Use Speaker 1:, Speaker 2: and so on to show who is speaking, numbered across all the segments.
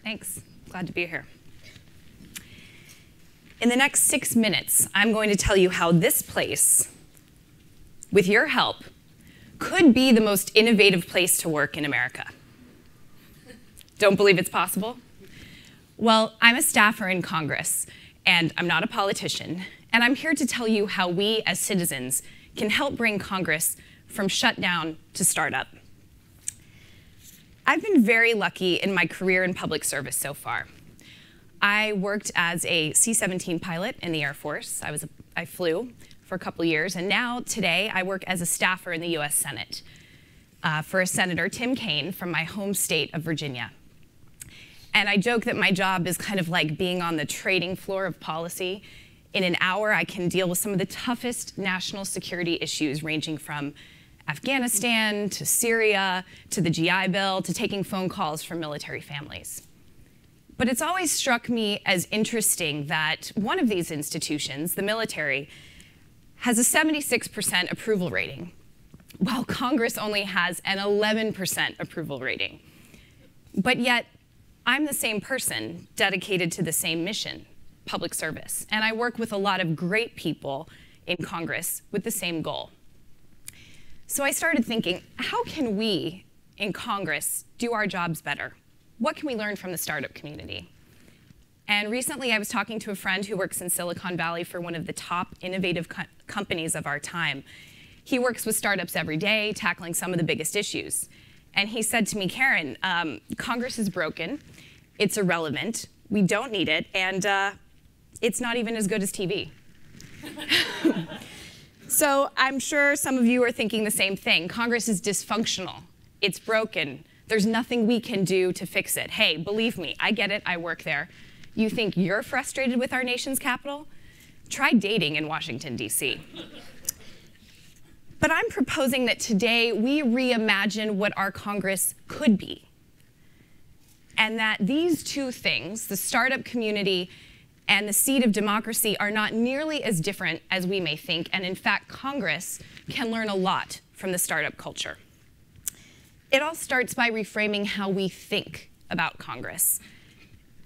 Speaker 1: Thanks. Glad to be here. In the next 6 minutes, I'm going to tell you how this place, with your help, could be the most innovative place to work in America. Don't believe it's possible? Well, I'm a staffer in Congress, and I'm not a politician, and I'm here to tell you how we as citizens can help bring Congress from shutdown to startup. I've been very lucky in my career in public service so far. I worked as a C-17 pilot in the Air Force. I flew for a couple years, and now today I work as a staffer in the US Senate for Senator Tim Kaine from my home state of Virginia. And I joke that my job is kind of like being on the trading floor of policy. In an hour, I can deal with some of the toughest national security issues, ranging from Afghanistan to Syria to the GI Bill to taking phone calls from military families. But it's always struck me as interesting that one of these institutions, the military, has a 76% approval rating, while Congress only has an 11% approval rating. But yet, I'm the same person dedicated to the same mission, public service, and I work with a lot of great people in Congress with the same goal. So I started thinking, how can we in Congress do our jobs better? What can we learn from the startup community? And recently I was talking to a friend who works in Silicon Valley for one of the top innovative companies of our time. He works with startups every day, tackling some of the biggest issues. And he said to me, Karen, Congress is broken, it's irrelevant, we don't need it, and it's not even as good as TV. So I'm sure some of you are thinking the same thing. Congress is dysfunctional, it's broken, there's nothing we can do to fix it. Hey, believe me, I get it, I work there. You think you're frustrated with our nation's capital? Try dating in Washington, D.C. But I'm proposing that today we reimagine what our Congress could be. And that these two things, the startup community and the seat of democracy, are not nearly as different as we may think. And in fact, Congress can learn a lot from the startup culture. It all starts by reframing how we think about Congress.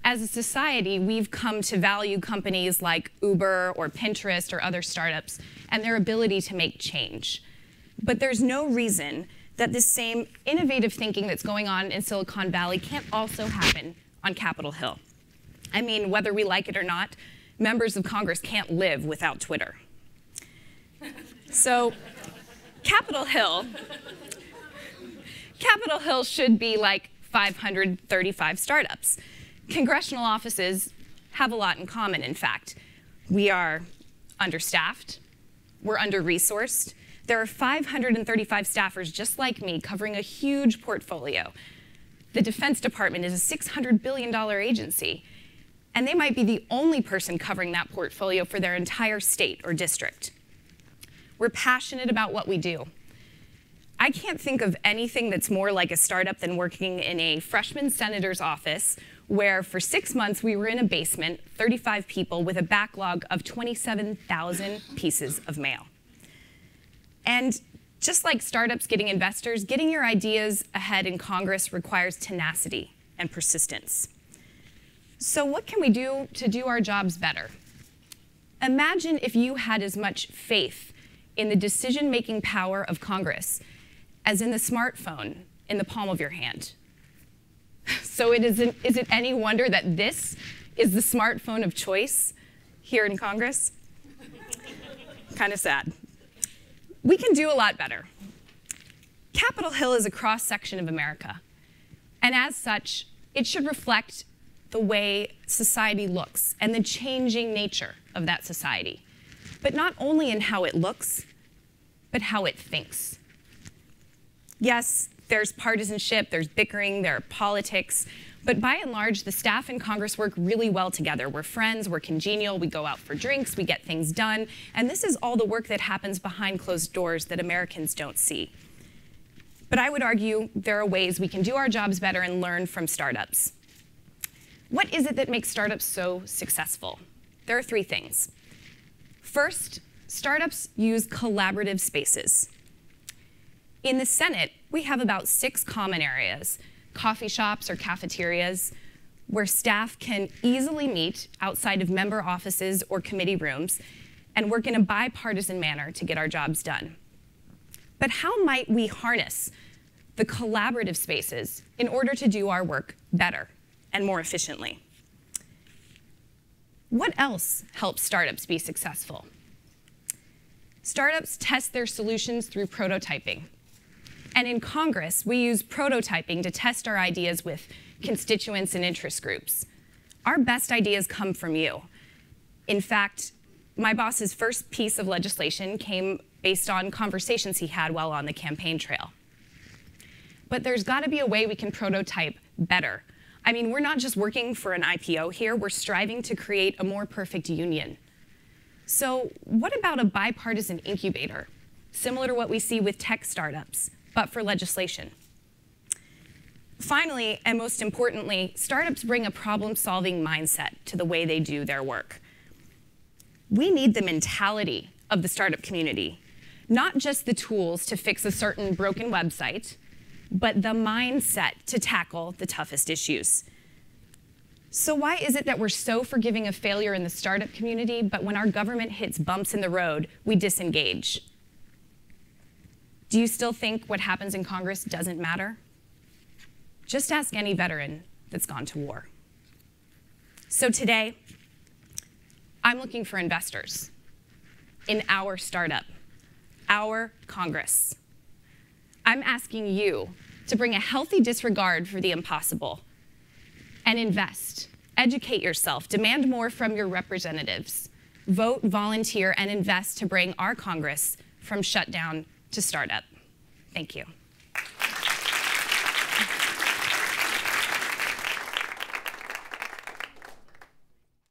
Speaker 1: As a society, we've come to value companies like Uber or Pinterest or other startups and their ability to make change. But there's no reason that this same innovative thinking that's going on in Silicon Valley can't also happen on Capitol Hill. I mean, whether we like it or not, members of Congress can't live without Twitter. So Capitol Hill should be like 535 startups. Congressional offices have a lot in common, in fact. We are understaffed, we're under-resourced. There are 535 staffers just like me covering a huge portfolio. The Defense Department is a $600 billion agency, and they might be the only person covering that portfolio for their entire state or district. We're passionate about what we do. I can't think of anything that's more like a startup than working in a freshman senator's office where for 6 months we were in a basement, 35 people, with a backlog of 27,000 pieces of mail. And just like startups getting investors, getting your ideas ahead in Congress requires tenacity and persistence. So what can we do to do our jobs better? Imagine if you had as much faith in the decision-making power of Congress as in the smartphone in the palm of your hand. So is it any wonder that this is the smartphone of choice here in Congress? Kind of sad. We can do a lot better. Capitol Hill is a cross-section of America, and as such, it should reflect the way society looks and the changing nature of that society, but not only in how it looks, but how it thinks. Yes, there's partisanship, there's bickering, there are politics, but by and large, the staff in Congress work really well together. We're friends, we're congenial, we go out for drinks, we get things done, and this is all the work that happens behind closed doors that Americans don't see. But I would argue there are ways we can do our jobs better and learn from startups. What is it that makes startups so successful? There are 3 things. First, startups use collaborative spaces. In the Senate, we have about 6 common areas: coffee shops or cafeterias, where staff can easily meet outside of member offices or committee rooms and work in a bipartisan manner to get our jobs done. But how might we harness the collaborative spaces in order to do our work better and more efficiently? What else helps startups be successful? Startups test their solutions through prototyping. And in Congress, we use prototyping to test our ideas with constituents and interest groups. Our best ideas come from you. In fact, my boss's first piece of legislation came based on conversations he had while on the campaign trail. But there's got to be a way we can prototype better. I mean, we're not just working for an IPO here, we're striving to create a more perfect union. So what about a bipartisan incubator, similar to what we see with tech startups, but for legislation? Finally, and most importantly, startups bring a problem-solving mindset to the way they do their work. We need the mentality of the startup community, not just the tools to fix a certain broken website, but the mindset to tackle the toughest issues. So why is it that we're so forgiving of failure in the startup community, but when our government hits bumps in the road, we disengage? Do you still think what happens in Congress doesn't matter? Just ask any veteran that's gone to war. So today, I'm looking for investors in our startup, our Congress. I'm asking you to bring a healthy disregard for the impossible and invest, educate yourself, demand more from your representatives, vote, volunteer, and invest to bring our Congress from shutdown to startup. Thank you.